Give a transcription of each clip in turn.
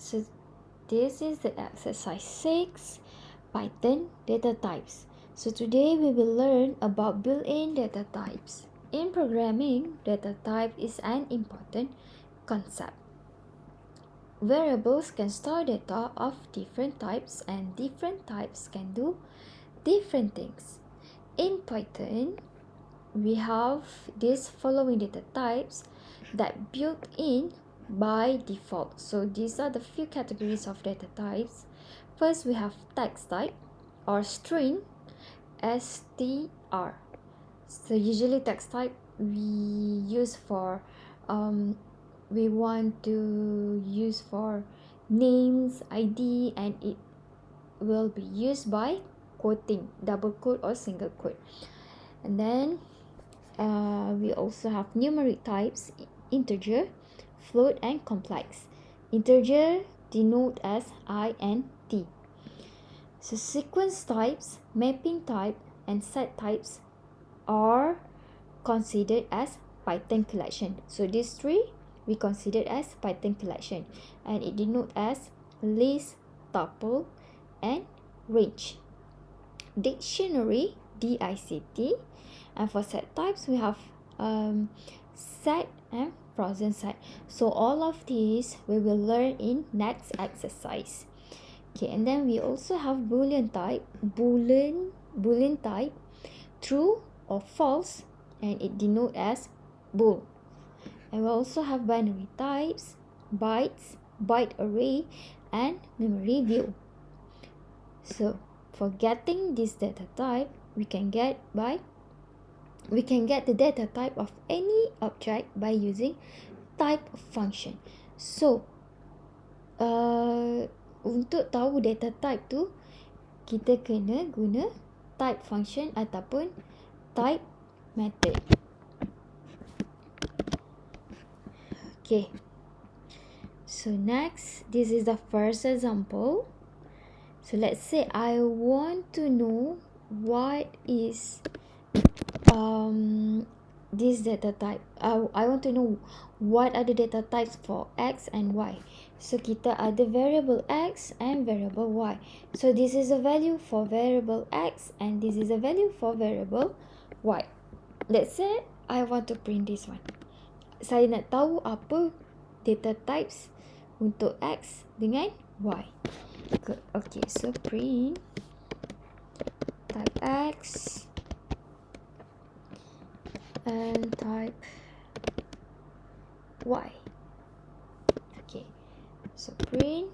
So this is the exercise 6, Python data types. So today we will learn about built-in data types. In programming, data type is an important concept. Variables can store data of different types and different types can do different things. In Python, we have these following data types that built in by default. So these are the few categories of data types. First, we have text type or string, str. So usually text type we use for we want to use for names, ID, and it will be used by quoting, double quote or single quote. And then we also have numeric types: integer, float, and complex. Integer denote as int. So sequence types, mapping type, and set types are considered as Python collection. So these three we considered as Python collection, and it denote as list, tuple, and range. Dictionary, DICT, and for set types we have set and frozen set. So all of these we will learn in next exercise. Okay, and then we also have boolean type, boolean type, true or false, and it denote as bool. And we also have binary types, bytes, byte array, and memory view. So for getting this data type, we can get the data type of any object by using type function. So untuk tahu data type tu, kita kena guna type function ataupun type method. Okay, so next, this is the first example. So let's say I want to know what is this data type. I want to know what are the data types for X and Y. So kita ada variable X and variable Y. So this is a value for variable X and this is a value for variable Y. Let's say I want to print this one. Saya nak tahu apa data types untuk X dengan Y. Good. Okay, so print type X and type Y. Okay, so print.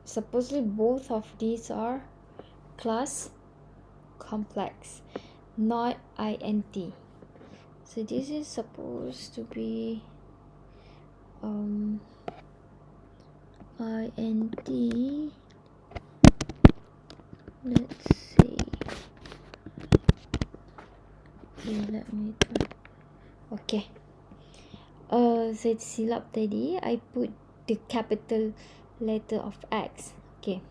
Supposedly both of these are class complex, not int. So this is supposed to be int. Let's see. Okay, let me try. Okay. Saya silap tadi. I put the capital letter of X. Okay.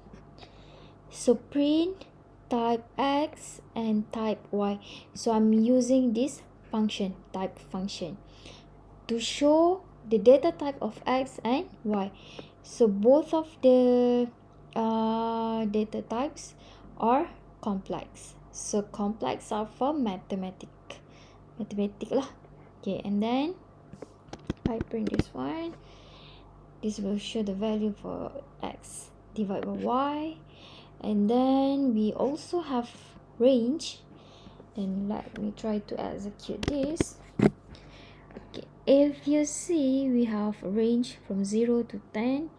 So print type X and type Y. So I'm using this function, type function, to show the data type of X and Y. So both of the data types are complex. So complex are for mathematic lah. Okay, and then I print this one. This will show the value for X divided by Y. And then we also have range. And let me try to execute this. Okay, if you see, we have range from 0 to 10.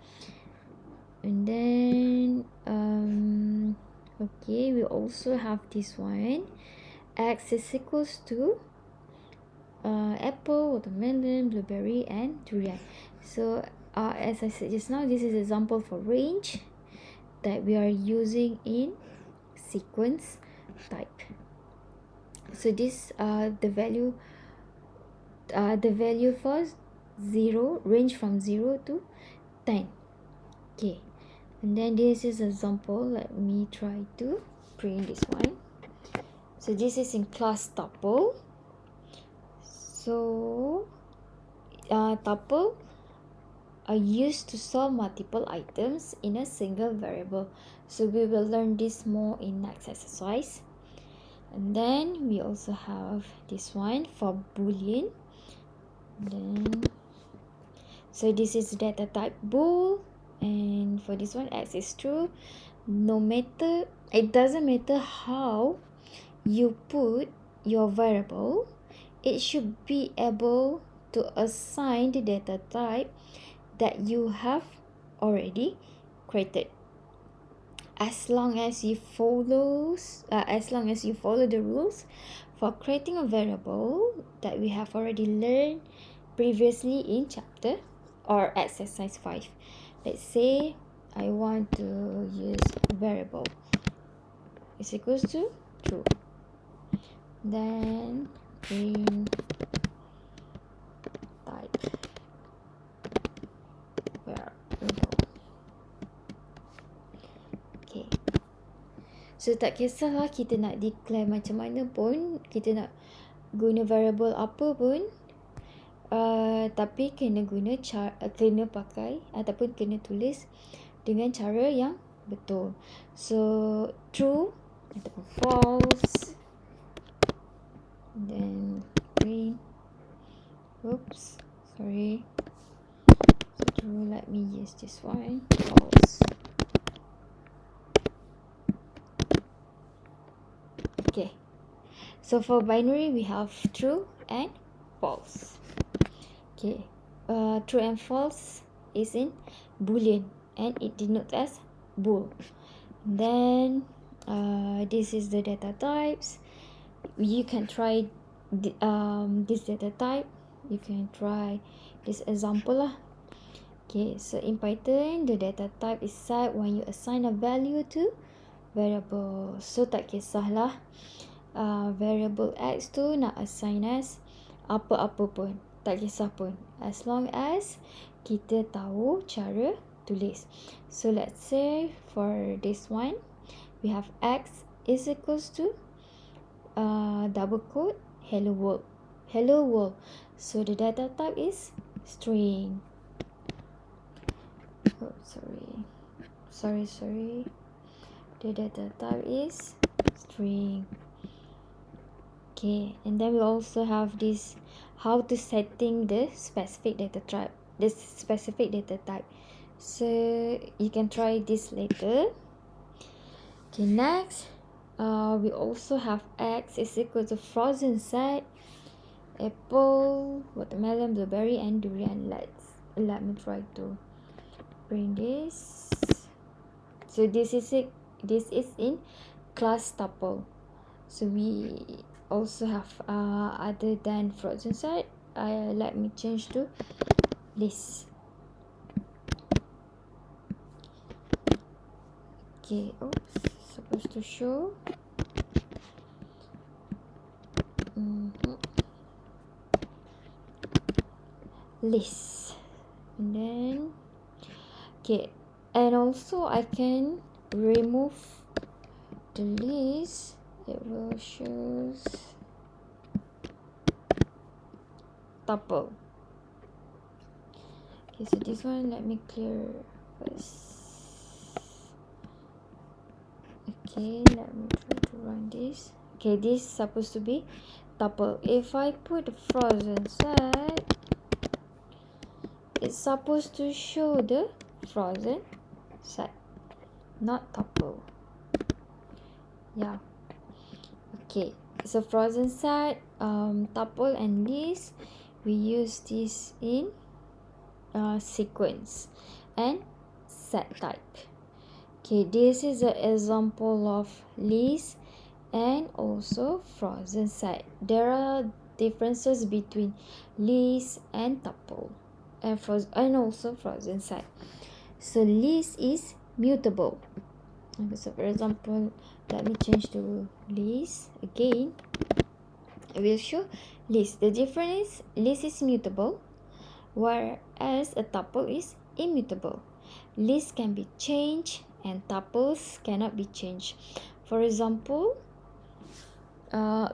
And then okay, we also have this one. X is equals to apple, watermelon, blueberry, and durian. So as I said just now, this is example for range that we are using in sequence type. So this the value for 0, range from 0 to 10. Okay, and then this is example. Let me try to print this one. So this is in class tuple. So tuple are used to solve multiple items in a single variable. So we will learn this more in next exercise. And then we also have this one for boolean. Then so this is data type bool, and for this one x is true. No matter, it doesn't matter how you put your variable, it should be able to assign the data type that you have already created. As long as you follow the rules for creating a variable that we have already learned previously in chapter or exercise 5. Let's say I want to use variable is equals to true, then print type variable. Okay, so tak kisahlah kita nak declare macam mana pun, kita nak guna variable apa pun, tapi kena pakai ataupun kena tulis dengan cara yang betul. So true ataupun false, then print, so true, let me use this one, false. Okay, so for binary we have true and false. Okay, true and false is in boolean and it denotes as bool. Then this is the data types. You can try this data type. You can try this example lah. Okay, so in Python the data type is set when you assign a value to variable. So tak kisahlah variable x tu nak assign as apa-apa pun, tak kisah pun, as long as kita tahu cara tulis. So let's say for this one we have x is equals to double quote hello world. So the data type is string. Sorry. The data type is string. Okay, and then we also have this how to setting the specific data type. So you can try this later. Okay, next we also have x is equal to frozen set, apple, watermelon, blueberry and durian. Let me try to bring this. So this is in class tuple. So we also have other than frozen set, let me change to list. Okay, supposed to show list, and then okay, and also I can remove the list. It will show tuple. Okay, so this one let me clear first. Okay, let me try to run this. Okay, this is supposed to be tuple. If I put frozen set, it's supposed to show the frozen set, not tuple. Yeah. Okay, so frozen set, tuple and list, we use this in sequence and set type. Okay, this is an example of list and also frozen set. There are differences between list and tuple and also frozen set. So list is mutable. So for example, let me change to list again. I will show list. The difference is list is mutable, whereas a tuple is immutable. List can be changed and tuples cannot be changed. For example, I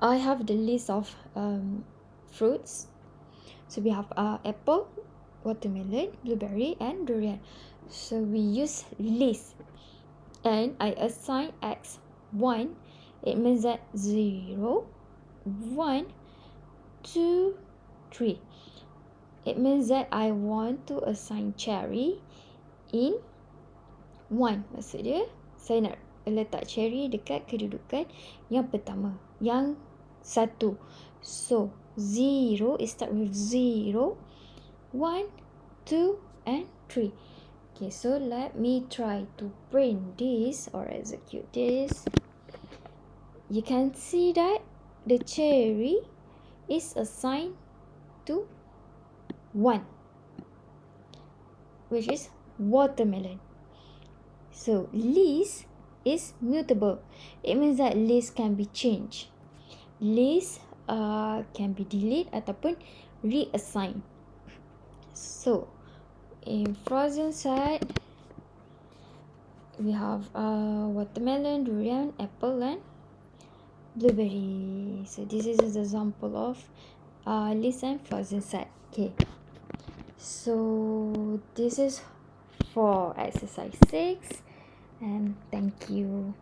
have the list of fruits. So we have apple, watermelon, blueberry, and durian. So we use list, and I assign x 1. It means that 0, 1, 2, 3. It means that I want to assign cherry in 1. Maksud dia, saya nak letak cherry dekat kedudukan yang pertama, yang 1. So 0 is start with 0, 1, 2, and 3. Okay, so let me try to print this or execute this. You can see that the cherry is assigned to 1, which is watermelon. So list is mutable. It means that list can be changed. List can be deleted ataupun reassigned. So in frozen side, we have watermelon, durian, apple, and blueberry. So this is an example of list and frozen side. Okay, so this is for exercise 6, and thank you.